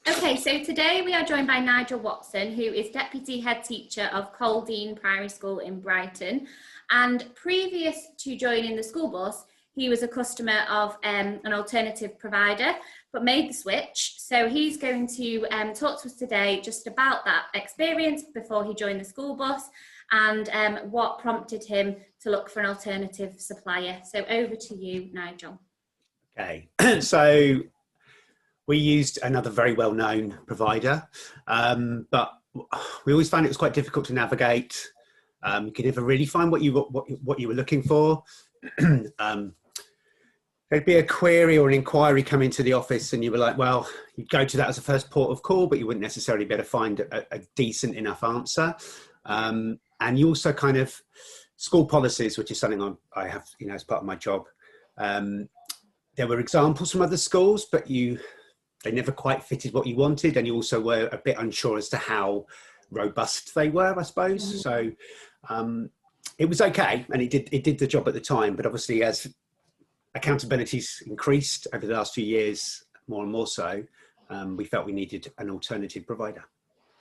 Okay, so today we are joined by Nigel Watson, who is Deputy Headteacher of Coldean Primary School in Brighton. And previous to joining the school bus, he was a customer of an alternative provider, but made the switch. So he's going to talk to us today just about that experience before he joined the school bus and what prompted him to look for an alternative supplier. So over to you, Nigel. Okay, so we used another very well-known provider, but we always found it was quite difficult to navigate. You could never really find what you were looking for. There'd be a query or an inquiry come into the office and you were like, well, you'd go to that as a first port of call, but you wouldn't necessarily be able to find a decent enough answer. And you also kind of, school policies, which is something I have, as part of my job. There were examples from other schools, but they never quite fitted what you wanted. And you also were a bit unsure as to how robust they were, I suppose. Mm-hmm. So it was okay. And it did the job at the time, but obviously as accountability's increased over the last few years, more and more so, we felt we needed an alternative provider.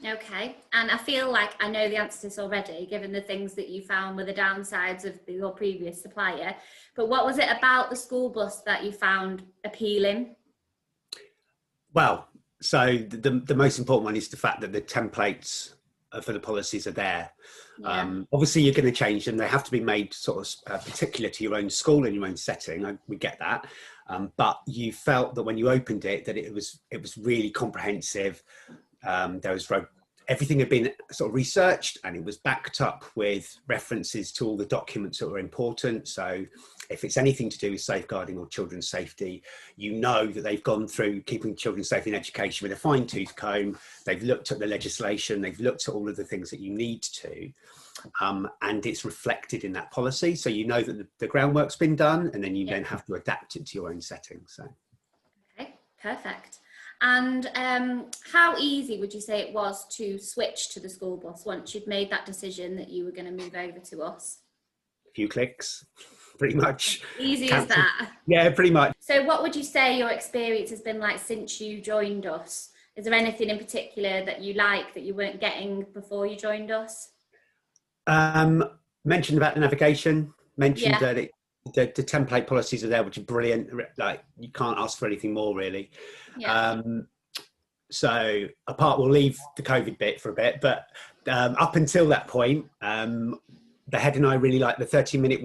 Okay, and I feel like I know the answer to this already, given the things that you found were the downsides of your previous supplier, but what was it about the school bus that you found appealing? Well, so the most important one is the fact that the templates for the policies are there. Yeah. Obviously you're going to change them. They have to be made sort of particular to your own school and your own setting. We get that. But you felt that when you opened it, that it was really comprehensive. There was everything had been sort of researched and it was backed up with references to all the documents that were important. So if it's anything to do with safeguarding or children's safety, you know that they've gone through keeping children safe in education with a fine-tooth comb. They've looked at the legislation, they've looked at all of the things that you need to, and it's reflected in that policy. So you know that the groundwork's been done and then you then have to adapt it to your own setting. So. Okay, perfect. And how easy would you say it was to switch to the school bus once you'd made that decision that you were going to move over to us? A few clicks, pretty much. Easy as that? Yeah, pretty much. So what would you say your experience has been like since you joined us? Is there anything in particular that you like that you weren't getting before you joined us? Mentioned about the navigation, mentioned that the template policies are there, which are brilliant. Like you can't ask for anything more really. Yeah. So we'll leave the COVID bit for a bit, but up until that point, the head and I really like the 30-minute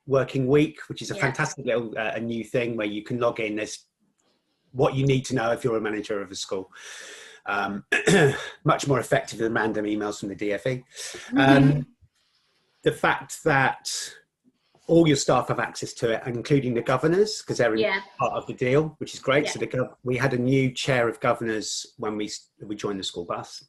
working week, which is a fantastic little a new thing where you can log in. There's what you need to know if you're a manager of a school. Much more effective than random emails from the DFE. The fact that all your staff have access to it, including the governors, because they're part of the deal, which is great. Yeah. So we had a new chair of governors when we joined the school bus,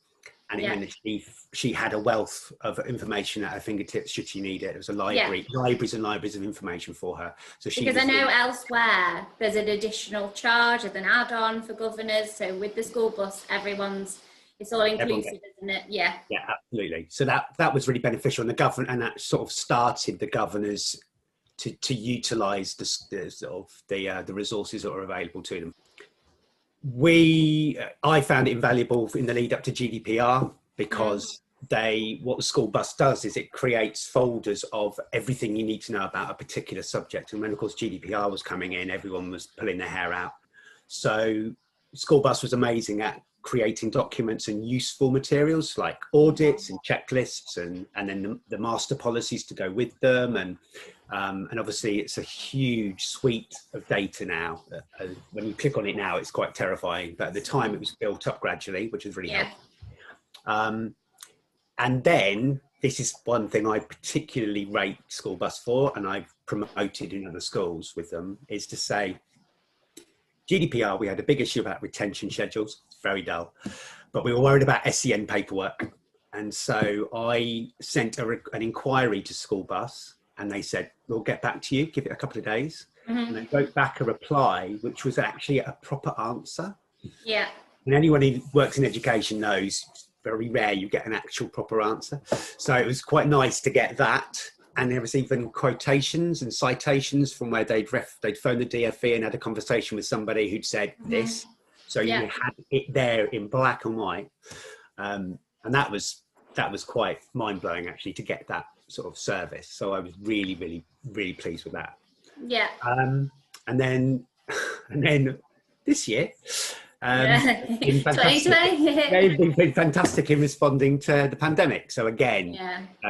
and it meant that she had a wealth of information at her fingertips should she need it. It was a library, libraries and libraries of information for her. So because I know elsewhere there's an additional charge as an add-on for governors. So with the school bus, it's all inclusive, isn't it? Yeah. Yeah, absolutely. So that was really beneficial, and that sort of started the governors to utilise the resources that are available to them. I found it invaluable in the lead up to GDPR because what the school bus does is it creates folders of everything you need to know about a particular subject. And when of course GDPR was coming in, everyone was pulling their hair out. So school bus was amazing at creating documents and useful materials like audits and checklists and then the master policies to go with them. And obviously it's a huge suite of data now. When you click on it now, it's quite terrifying, but at the time it was built up gradually, which was really helpful. And then this is one thing I particularly rate school bus for, and I've promoted in other schools with them, is to say, GDPR, we had a big issue about retention schedules, very dull, but we were worried about SEN paperwork. And so I sent an inquiry to school bus and they said, we'll get back to you, give it a couple of days. And they wrote back a reply, which was actually a proper answer. Yeah. And anyone who works in education knows it's very rare you get an actual proper answer. So it was quite nice to get that. And there was even quotations and citations from where they'd phoned the DFE and had a conversation with somebody who'd said this. So you had it there in black and white. And that was quite mind-blowing, actually, to get that sort of service. So I was really, really, really pleased with that. Yeah. And then this year, been fantastic. 2020. They've been fantastic in responding to the pandemic. So again,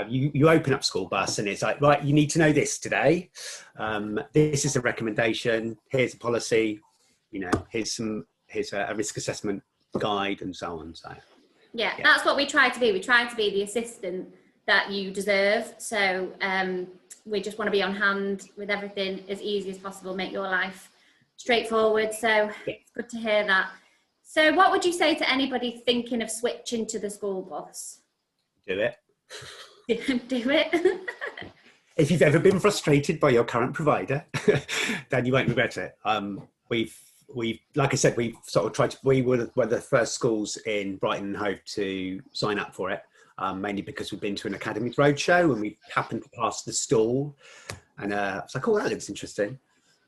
you open up SchoolBus and it's like, right, you need to know this today. This is a recommendation. Here's a policy. Here's a risk assessment guide and so on. So yeah, that's what we try to be. We try to be the assistant that you deserve. So we just want to be on hand with everything as easy as possible, make your life straightforward. So it's good to hear that. So what would you say to anybody thinking of switching to the school bus? Do it. Do it. If you've ever been frustrated by your current provider, then you won't regret it. We've, like I said, we've sort of tried to, we were the first schools in Brighton and Hove to sign up for it, mainly because we've been to an Academies Roadshow and we happened to pass the stall. And it's like, oh, that looks interesting.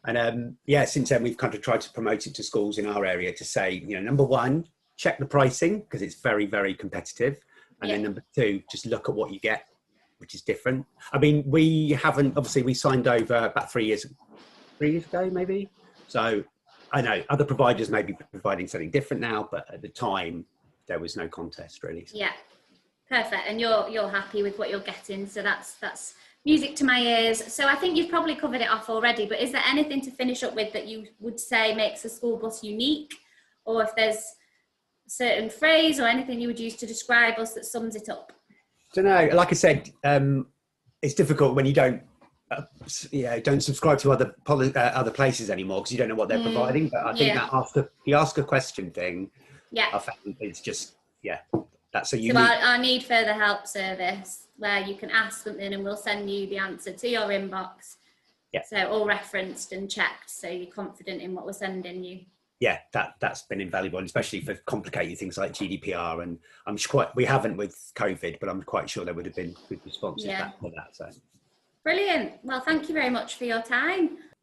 And since then we've kind of tried to promote it to schools in our area to say, number one, check the pricing because it's very, very competitive. And then number two, just look at what you get, which is different. I mean, we signed over about 3 years ago, maybe. So I know other providers may be providing something different now, but at the time there was no contest really. So. Yeah, perfect. And you're happy with what you're getting. So that's music to my ears. So I think you've probably covered it off already, but is there anything to finish up with that you would say makes a school bus unique? Or if there's a certain phrase or anything you would use to describe us that sums it up? I don't know. Like I said, it's difficult when you don't subscribe to other places anymore because you don't know what they're providing. But I think that the ask a question thing, I found it's just, that's a unique. So our need further help service where you can ask something and we'll send you the answer to your inbox. Yeah. So all referenced and checked, so you're confident in what we're sending you. Yeah, that's been invaluable, and especially for complicated things like GDPR. And we haven't with COVID, but I'm quite sure there would have been good responses back to that. So brilliant. Well, thank you very much for your time.